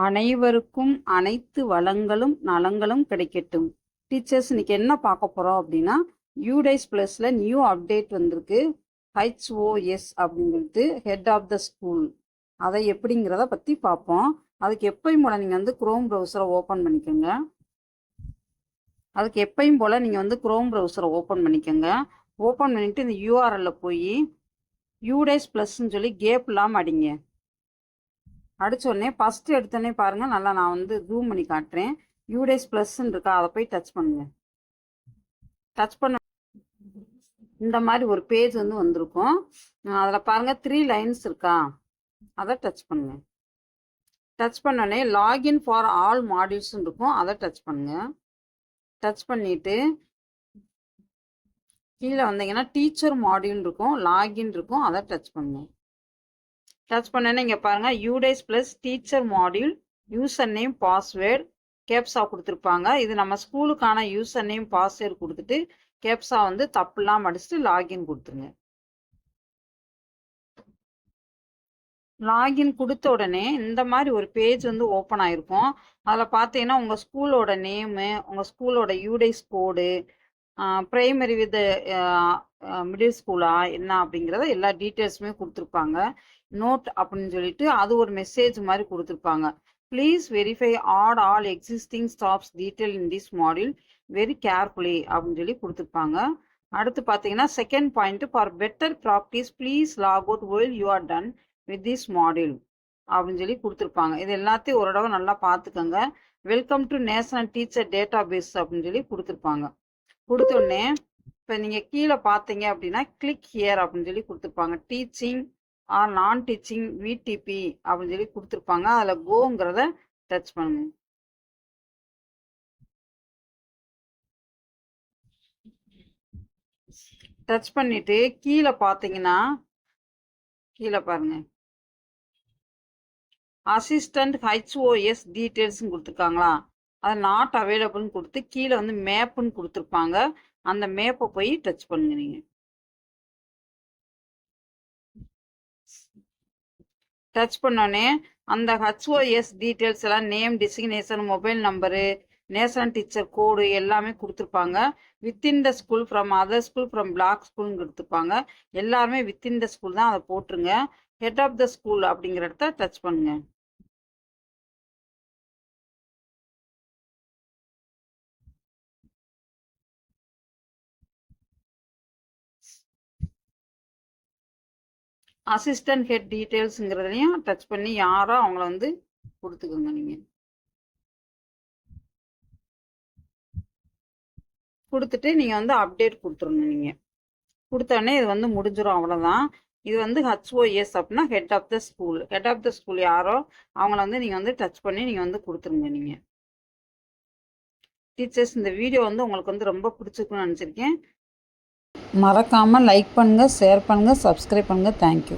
அனைவருக்கும் அனைத்து வளங்களும் நலங்களும் கிடைக்கட்டும். டீச்சர்ஸ் இன்னைக்கு என்ன பார்க்க போகிறோம் அப்படின்னா, யூடைஸ் ப்ளஸில் நியூ அப்டேட் வந்திருக்கு. HOS அப்படிங்கிறது ஹெட் ஆஃப் த ஸ்கூல். அதை எப்படிங்கிறத பற்றி பார்ப்போம். அதுக்கு எப்பயும் போல் நீங்கள் வந்து குரோம் ப்ரௌசரை ஓப்பன் பண்ணிக்கோங்க. ஓப்பன் பண்ணிவிட்டு இந்த யூஆர்எல்லில் போய் யூடைஸ் ப்ளஸ்ன்னு சொல்லி கேப் இல்லாமல் அடிங்க. அடித்தோடனே ஃபஸ்ட்டு எடுத்தோடனே பாருங்கள், நல்லா நான் வந்து ஜூம் பண்ணி காட்டுறேன். யூடைஸ் ப்ளஸ்ன்னு இருக்கா, அதை போய் டச் பண்ணுங்கள். டச் பண்ண இந்த மாதிரி ஒரு பேஜ் வந்து வந்திருக்கும். அதில் பாருங்கள் 3 லைன்ஸ் இருக்கா, அதை டச் பண்ணுங்கள். டச் பண்ணோடனே லாகின் ஃபார் ஆல் மாடியூல்ஸ்ன்னு இருக்கும், அதை டச் பண்ணுங்கள். டச் பண்ணிவிட்டு கீழே வந்தீங்கன்னா டீச்சர் மாடியூல் இருக்கும், லாகின் இருக்கும், அதை டச் பண்ணுங்கள். டச் பண்ணேன்னா இங்கே பாருங்கள், UDISE plus teacher module user name password கேப்ஸா கொடுத்துருப்பாங்க. இது நம்ம ஸ்கூலுக்கான யூசர் நேம் பாஸ்வேர்டு கொடுத்துட்டு கேப்ஸா வந்து தப்புலாம் அடிச்சுட்டு லாகின் கொடுத்துருங்க. லாகின் கொடுத்த உடனே இந்த மாதிரி ஒரு பேஜ் வந்து ஓப்பன் ஆகிருக்கும். அதில் பார்த்தீங்கன்னா உங்கள் ஸ்கூலோட நேமு, உங்கள் ஸ்கூலோட UDISE code, primary with middle ஸ்கூலா என்ன அப்படிங்கிறத எல்லா டீட்டெயில்ஸுமே கொடுத்துருப்பாங்க. நோட் அப்படின்னு சொல்லிட்டு அது ஒரு மெசேஜ் மாதிரி கொடுத்துருப்பாங்க. Please verify all existing staffs detail in this module very carefully அப்படின்னு சொல்லி கொடுத்துருப்பாங்க. அடுத்து பார்த்தீங்கன்னா second point, for better practice please log out while you are done with this module அப்படின்னு சொல்லி கொடுத்துருப்பாங்க. இது எல்லாத்தையும் ஒரு தடவை நல்லா பார்த்துக்கோங்க. Welcome to national teacher database அப்படின்னு சொல்லி கொடுத்துருப்பாங்க. கொடுத்தோடனே இப்போ நீங்கள் கீழே பார்த்தீங்க அப்படின்னா கிளிக் ஹியர் அப்படின்னு சொல்லி கொடுத்துருப்பாங்க. டீச்சிங் ஆர் நான் டீச்சிங் VTP அப்படின்னு சொல்லி கொடுத்துருப்பாங்க. அதில் கோங்கிறத டச் பண்ணுங்க. டச் பண்ணிட்டு கீழே பார்த்தீங்கன்னா கீழே பாருங்க, அசிஸ்டன்ட் HOS டீட்டெயில்ஸ்ன்னு கொடுத்துருக்காங்களா, அது நாட் அவைலபிள்னு கொடுத்து கீழே வந்து மேப்புன்னு கொடுத்துருப்பாங்க. அந்த மேப்பை போய் டச் பண்ணுங்க. நீங்கள் டச் பண்ணோடனே அந்த HOS டீட்டெயில்ஸ் எல்லாம் name, designation, mobile number, national teacher code எல்லாமே கொடுத்துருப்பாங்க. Within the school, from other school, from block ஸ்கூல்னு கொடுத்துருப்பாங்க. எல்லாருமே வித்தின் த ஸ்கூல் தான், அதை போட்டுருங்க. ஹெட் ஆஃப் த ஸ்கூல் அப்படிங்கிற இடத்த டச் பண்ணுங்க. அசிஸ்டன்ட் ஹெட் டீட்டெயில்ஸுங்கிறதையும் டச் பண்ணி யாரோ அவங்கள வந்து கொடுத்துக்கோங்க. நீங்கள் கொடுத்துட்டு நீங்கள் வந்து அப்டேட் கொடுத்துருங்க. நீங்கள் கொடுத்தோடனே இது வந்து முடிஞ்சிடும், அவ்வளோதான். இது வந்து HOS அப்படின்னா head of the school. Head of the school யாரோ அவங்கள வந்து நீங்கள் வந்து டச் பண்ணி நீங்கள் வந்து கொடுத்துருங்க. நீங்கள் டீச்சர்ஸ், இந்த வீடியோ வந்து உங்களுக்கு வந்து ரொம்ப பிடிச்சிருக்குன்னு நினச்சிருக்கேன். மறக்காமல் லைக் பண்ணுங்கள், ஷேர் பண்ணுங்கள், சப்ஸ்கிரைப் பண்ணுங்கள். தேங்க்யூ.